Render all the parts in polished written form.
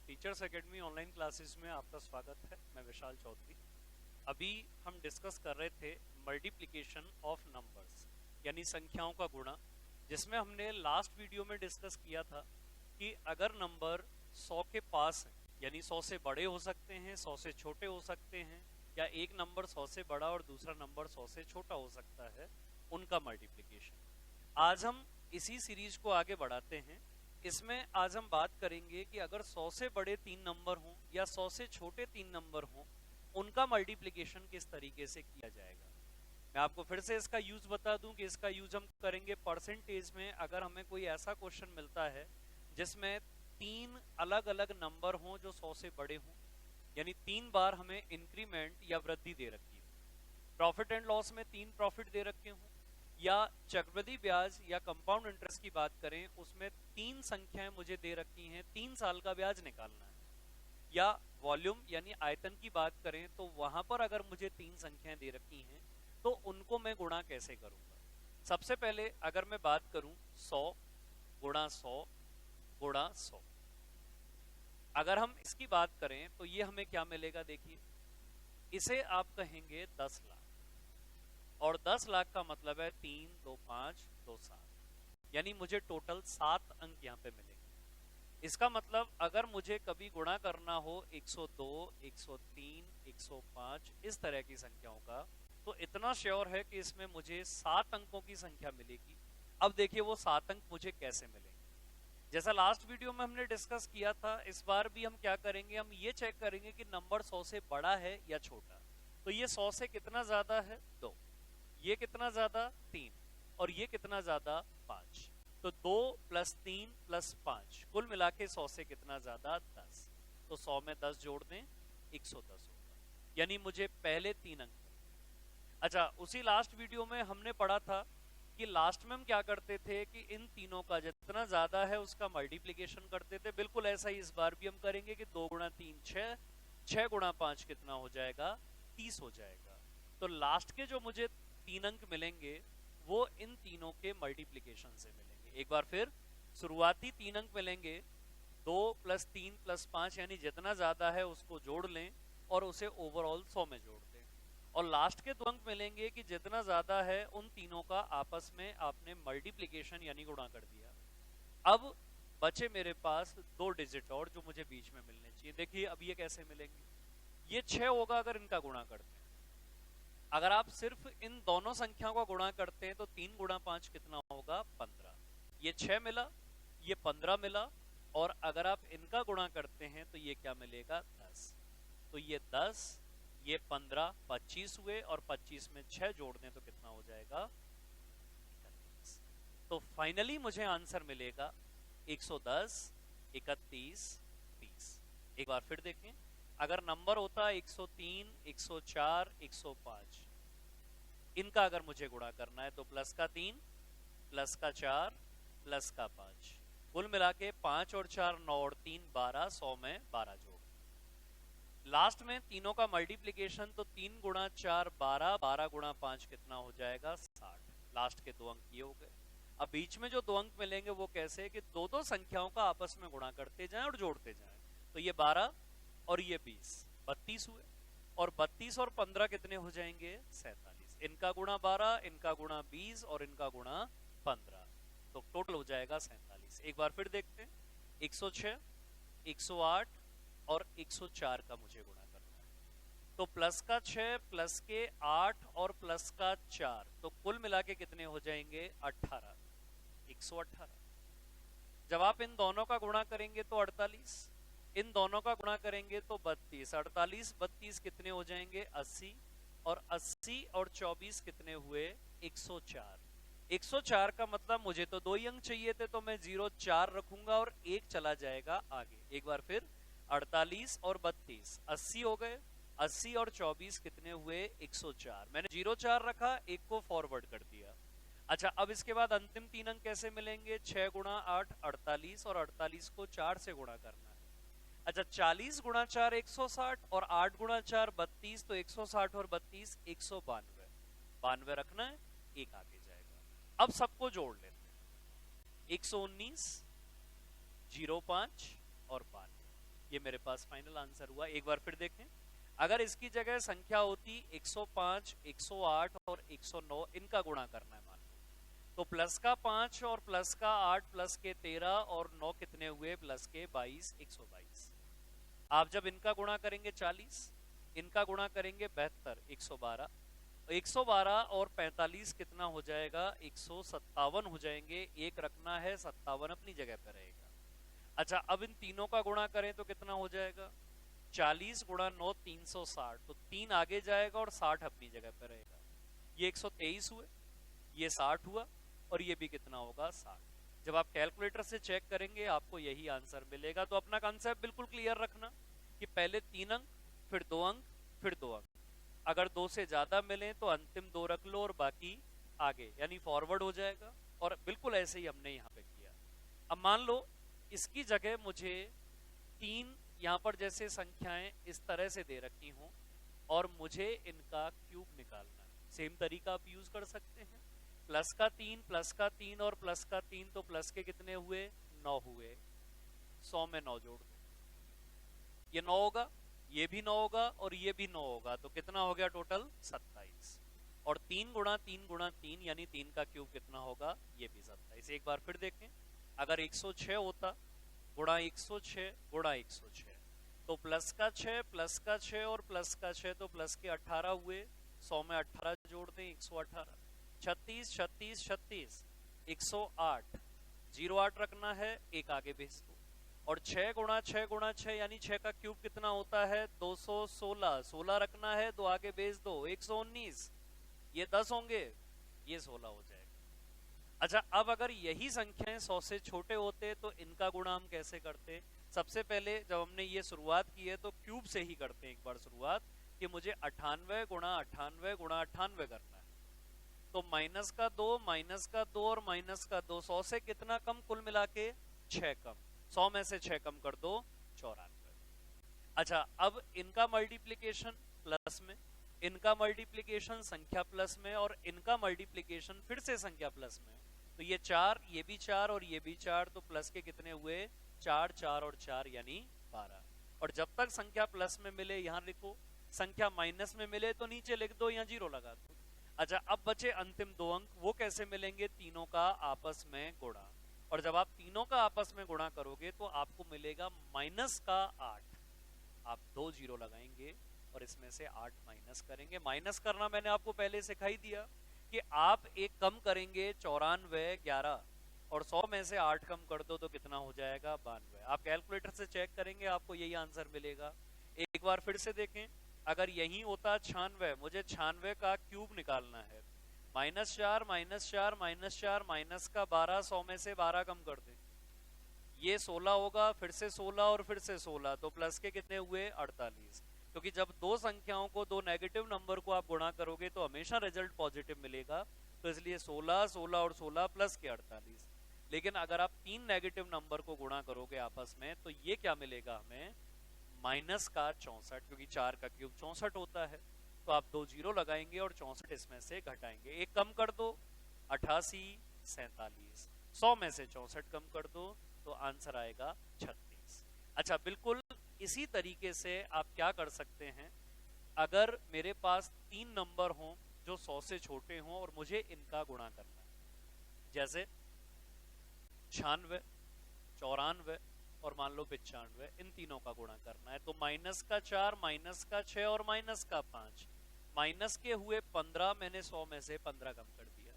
Teachers academy online classes में आपका स्वागत है। मैं विशाल चौधरी। अभी हम डिस्कस कर रहे थे मल्टीप्लिकेशन ऑफ नंबर्स यानी संख्याओं का गुणा, जिसमें हमने लास्ट वीडियो में डिस्कस किया था कि अगर नंबर 100 के पास है यानी 100 से बड़े हो सकते हैं, 100 से छोटे हो सकते हैं, या एक नंबर 100 से बड़ा और दूसरा नंबर 100 से छोटा हो सकता है, उनका मल्टीप्लिकेशन। आज हम इसी सीरीज को आगे बढ़ाते हैं। इसमें आज हम बात करेंगे कि अगर 100 से बड़े 3 नंबर हों या 100 से छोटे 3 नंबर हों, उनका मल्टीप्लिकेशन किस तरीके से किया जाएगा। मैं आपको फिर से इसका यूज बता दूं कि इसका यूज हम करेंगे परसेंटेज में। अगर हमें कोई ऐसा क्वेश्चन मिलता है जिसमें 3 अलग अलग नंबर हों जो 100 से बड़े हों, यानी 3 बार हमें इंक्रीमेंट या वृद्धि दे रखी हो, प्रॉफिट एंड लॉस में 3 प्रॉफिट दे रखे हों, या चक्रवृद्धि ब्याज या कंपाउंड इंटरेस्ट की बात करें उसमें 3 संख्याएं मुझे दे रखी हैं, 3 साल का ब्याज निकालना है, या वॉल्यूम यानी आयतन की बात करें तो वहां पर अगर मुझे 3 संख्याएं दे रखी हैं तो उनको मैं गुणा कैसे करूंगा। सबसे पहले अगर मैं बात करूं 100 गुणा 100 गुणा 100, अगर हम इसकी बात करें तो ये हमें क्या मिलेगा। देखिए, इसे आप कहेंगे 10 लाख, और 10 लाख का मतलब है 3 2 5 2 7, यानी मुझे टोटल 7 अंक यहाँ पे मिलेंगे। इसका मतलब अगर मुझे कभी गुणा करना हो 102 103 105 इस तरह की संख्याओं का, तो इतना श्योर है कि इसमें मुझे 7 अंकों की संख्या मिलेगी। अब देखिए वो 7 अंक मुझे कैसे मिलेंगे। जैसा लास्ट वीडियो में हमने डिस्कस किया था, इस बार भी हम क्या करेंगे, हम ये चेक करेंगे कि नंबर 100 से बड़ा है या छोटा। तो ये 100 से कितना ज्यादा है 2, ये कितना ज्यादा 3, और ये कितना ज्यादा 5। तो 2 + 3 + 5 कुल मिला के 100 से कितना ज्यादा 10। तो 100 में 10 जोड़ दें 110 होगा, यानी मुझे पहले 3 अंक। अच्छा, उसी लास्ट वीडियो में हमने पढ़ा था कि लास्ट में हम क्या करते थे कि इन तीनों का जितना ज्यादा है उसका मल्टीप्लिकेशन करते थे। बिल्कुल ऐसा ही इस बार भी हम करेंगे कि 2 × 3 6, 6 × 5 कितना हो जाएगा 30 हो जाएगा। तो लास्ट के जो मुझे 3 अंक मिलेंगे वो इन तीनों के मल्टीप्लिकेशन से मिलेंगे। एक बार फिर शुरुआती 3 अंक मिलेंगे, 2 + 3 + 5, यानी जितना ज्यादा है उसको जोड़ लें और उसे ओवरऑल 100 में जोड़ दें। और लास्ट के 2 अंक मिलेंगे कि जितना ज्यादा है उन तीनों का आपस में आपने मल्टीप्लिकेशन यानी गुणा कर दिया। अब बचे मेरे पास 2 डिजिट और जो मुझे बीच में मिलने चाहिए। देखिए अब ये कैसे मिलेंगे, ये 6 होगा अगर इनका गुणा करते हैं। अगर आप सिर्फ इन दोनों संख्याओं का गुणा करते हैं तो 3 × 5 कितना होगा 15। ये 6 मिला, ये 15 मिला, और अगर आप इनका गुणा करते हैं तो ये क्या मिलेगा 10। तो ये 10, ये 15, 25 हुए, और 25 में 6 जोड़ दें तो कितना हो जाएगा 31। तो फाइनली मुझे आंसर मिलेगा 110 31 30। एक बार फिर देखें, अगर नंबर होता 103 104 105, इनका अगर मुझे गुणा करना है तो प्लस का 3 प्लस का 4 प्लस का 5, कुल मिला के 5 और 4 9 और 3 12, 100 में 12 जोड़। लास्ट में तीनों का मल्टीप्लिकेशन तो 3 × 4 12, 12 × 5 कितना हो जाएगा 60। लास्ट के 2 अंक ये हो गए। अब बीच में जो 2 अंक मिलेंगे वो कैसे कि 2 संख्याओं का आपस में गुणा करते जाएं और जोड़ते जाएं। तो ये 12 और ये 20, 32 हुए, और 32 और 15 कितने हो जाएंगे 47। इनका गुणा 12, इनका गुणा 20 और इनका गुणा 15, तो टोटल हो जाएगा 47। एक बार फिर देखते हैं, 106 108 और 104 का मुझे गुणा करना है। तो प्लस का 6 प्लस के 8 और प्लस का 4, तो कुल मिला के कितने हो जाएंगे 18, 118। जब आप इन दोनों का गुणा करेंगे तो 48, इन दोनों का गुणा करेंगे तो 32, 48 32 कितने हो जाएंगे 80, और 80 और 24 कितने हुए 104। 104 का मतलब मुझे तो 2 ही अंक चाहिए थे, तो मैं 0 4 रखूंगा और 1 चला जाएगा आगे। एक बार फिर 48 और 32 80 हो गए, 80 और 24 कितने हुए 104। मैंने 0 4 रखा, 1 को फॉरवर्ड कर दिया। अच्छा, अब इसके बाद अंतिम 3 अंक कैसे मिलेंगे, 6 × 8 48, और 48 को 4 से गुणा करना है। अच्छा, 40 × 4 160, और 8 × 4 32, तो 160 और 32 192, 92 रखना है, 1 आगे जाएगा। अब सबको जोड़ लेते हैं, 119 05 और 92, ये मेरे पास फाइनल आंसर हुआ। एक बार फिर देखें, अगर इसकी जगह संख्या होती 105, 108 और 109, इनका गुणा करना है मान लो, तो प्लस का 5 और प्लस का 8 प्लस के 13 और 9 कितने हुए, प्लस के 22, 122। आप जब इनका गुणा करेंगे 40, इनका गुणा करेंगे 72, 112, 112 और 45 कितना हो जाएगा, 157 हो जाएंगे। एक रखना है, 57 अपनी जगह पर रहेगा। अच्छा, अब इन तीनों का गुणा करें तो कितना हो जाएगा, 40 गुणा 9, 360, तो 3 आगे जाएगा और 60 अपनी जगह पर रहेगा। ये 123 हुए, ये 60 हुआ, और ये भी कितना होगा, 60। जब आप कैलकुलेटर से चेक करेंगे आपको यही आंसर मिलेगा। तो अपना कॉन्सेप्ट बिल्कुल क्लियर रखना कि पहले 3 अंक, फिर 2 अंक, फिर 2 अंक। अगर 2 से ज्यादा मिले तो अंतिम 2 रख लो और बाकी आगे, यानी फॉरवर्ड हो जाएगा। और बिल्कुल ऐसे ही हमने यहाँ पे किया। अब मान लो इसकी जगह मुझे 3 यहाँ पर जैसे संख्याएं इस तरह से दे रखी हूं और मुझे इनका क्यूब निकालना है। सेम तरीका आप यूज कर सकते हैं, प्लस का 3, प्लस का 3 और प्लस का 3, तो प्लस के कितने हुए, 9 हुए। 100 में 9 जोड़ दो, ये 9 होगा, ये भी 9 होगा और ये भी 9 होगा, तो कितना हो गया टोटल, 27। और 3 गुणा 3 गुणा 3 यानी 3 का क्यूब कितना होगा, ये भी 27। एक बार फिर देखें, अगर 106 होता गुणा 106 गुणा 106, तो प्लस का 6, प्लस का 6 और प्लस का 6, तो प्लस के 18 हुए। 100 में 18 जोड़ दें, 118। 36, 36, 36, 108, 08 रखना है, एक आगे भेज दो। और 6 गुणा 6 गुणा 6 यानी 6 का क्यूब कितना होता है, 216, 16 रखना है, 2 आगे भेज दो, 119। ये 10 होंगे, ये 16 हो जाएगा। अच्छा, अब अगर यही संख्याएं 100 से छोटे होते तो इनका गुणा हम कैसे करते। सबसे पहले जब हमने ये शुरुआत की है तो क्यूब से ही करते हैं एक बार शुरुआत, कि मुझे 98 गुणा 98 गुणा 98 करना है। तो माइनस का 2, माइनस का 2 और माइनस का 2, 100 से कितना कम, कुल मिला के 6 कम। 100 में से 6 कम कर दो, 94। अच्छा, अब इनका मल्टीप्लीकेशन प्लस में, इनका मल्टीप्लीकेशन संख्या प्लस में, और इनका मल्टीप्लीकेशन फिर से संख्या प्लस में। तो ये 4, ये भी 4 और ये भी 4, तो प्लस के कितने हुए, 4, 4 और 4 यानी 12। और जब तक संख्या प्लस में मिले यहां लिखो, संख्या माइनस में मिले तो नीचे लिख दो या 0 लगा दो। अच्छा, अब बचे अंतिम 2 अंक, वो कैसे मिलेंगे, तीनों का आपस में गुणा। और जब आप तीनों का आपस में गुणा करोगे तो आपको मिलेगा माइनस का 8। आप 2 0 लगाएंगे और इसमें से 8 माइनस करेंगे। माइनस करना मैंने आपको पहले सिखाई दिया कि आप एक कम करेंगे 94, 11 और 100 में से 8 कम कर दो तो कितना हो जाएगा, 92। आप कैलकुलेटर से चेक करेंगे आपको यही आंसर मिलेगा। एक बार फिर से देखें, अगर यही होता 96, मुझे 96 का क्यूब निकालना है। -4 -4 -4 माइनस का 12, 100 में से 12 कम कर दें, ये 16 होगा, फिर से 16 और फिर से 16, तो प्लस के कितने हुए, 48। क्योंकि जब दो संख्याओं को, दो नेगेटिव नंबर को आप गुणा करोगे तो हमेशा रिजल्ट पॉजिटिव मिलेगा, तो इसलिए 16, 16 और 16 प्लस के 48। लेकिन अगर आप 3 नेगेटिव नंबर को गुणा करोगे आपस में तो ये क्या मिलेगा हमें, माइनस का 64, क्योंकि 4 का क्यूब 64 होता है। तो आप 2 0 लगाएंगे और 64 इसमें से घटाएंगे, एक कम कर दो, 88, 47, 100 में से 64 कम कर दो तो आंसर आएगा 36। अच्छा, बिल्कुल इसी तरीके से आप क्या कर सकते हैं, अगर मेरे पास 3 नंबर हों जो 100 से छोटे हों और मुझे इनका गुणा करना है, जैसे 96, 94 और मान लो 95, इन तीनों का गुणा करना है, तो माइनस का 4, माइनस का 6 और माइनस का 5, माइनस के हुए 15, मैंने 100 में से 15 कम कर दिया।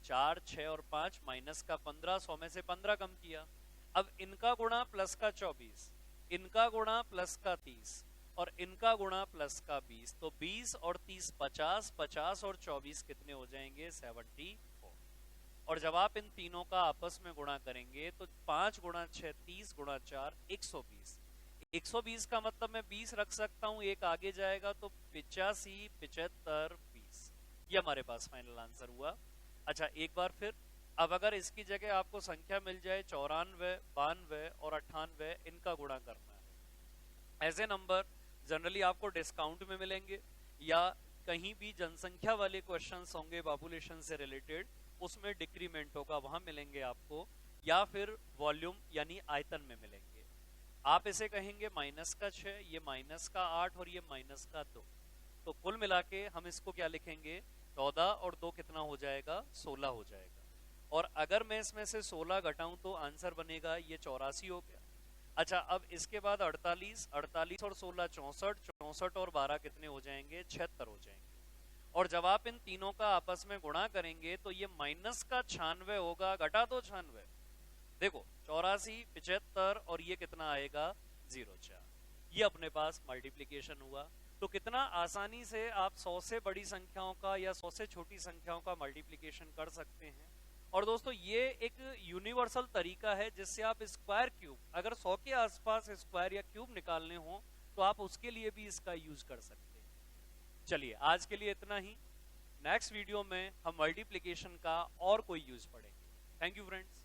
4, 6 और 5, माइनस का 15, 100 में से 15 कम किया। अब इनका गुणा प्लस का 24, इनका गुणा प्लस का 30 और इनका गुणा प्लस का 20, तो 20 और 30 50, 50 और 24 कितने हो जाएंगे, 74। और जब आप इन तीनों का आपस में गुणा करेंगे तो 5 गुणा 6, 30 गुणा 4, 120। 120 का मतलब मैं 20 रख सकता हूं, एक आगे जाएगा तो 85, 75, 20। ये हमारे पास फाइनल आंसर हुआ। अच्छा, एक बार फिर, अब अगर इसकी जगह आपको संख्या मिल जाए 94, 92 और 98, इनका गुणा करना है। ऐसे नंबर जनरली आपको डिस्काउंट में मिलेंगे या कहीं भी जनसंख्या वाले क्वेश्चंस होंगे पॉपुलेशन से रिलेटेड, उसमें डिक्रीमेंट होगा, वहां मिलेंगे आपको, या फिर वॉल्यूम यानी आयतन में मिलेंगे। आप इसे कहेंगे माइनस का 6, ये माइनस का 8 और ये माइनस का 2। तो कुल मिला के हम इसको क्या लिखेंगे, 14 और 2 कितना हो जाएगा, 16 हो जाएगा। और अगर मैं इसमें से 16 घटाऊं तो आंसर बनेगा ये 84 हो गया। अच्छा, अब इसके बाद 48, 48 और 16 64, 64 और 12 कितने हो जाएंगे, 76 हो जाएंगे। और जब आप इन तीनों का आपस में गुणा करेंगे तो ये माइनस का 96 होगा, घटा दो 96, देखो 84, 75 और ये कितना आएगा, 04। ये अपने पास मल्टीप्लीकेशन हुआ। तो कितना आसानी से आप 100 से बड़ी संख्याओं का या 100 से छोटी संख्याओं का मल्टीप्लीकेशन कर सकते हैं। और दोस्तों ये एक यूनिवर्सल तरीका है जिससे आप स्क्वायर क्यूब, अगर 100 के आसपास स्क्वायर या क्यूब निकालने हो तो आप उसके लिए भी इसका यूज कर सकते हैं। चलिए आज के लिए इतना ही। नेक्स्ट वीडियो में हम मल्टीप्लिकेशन का और कोई यूज पढ़ेंगे। Thank you friends.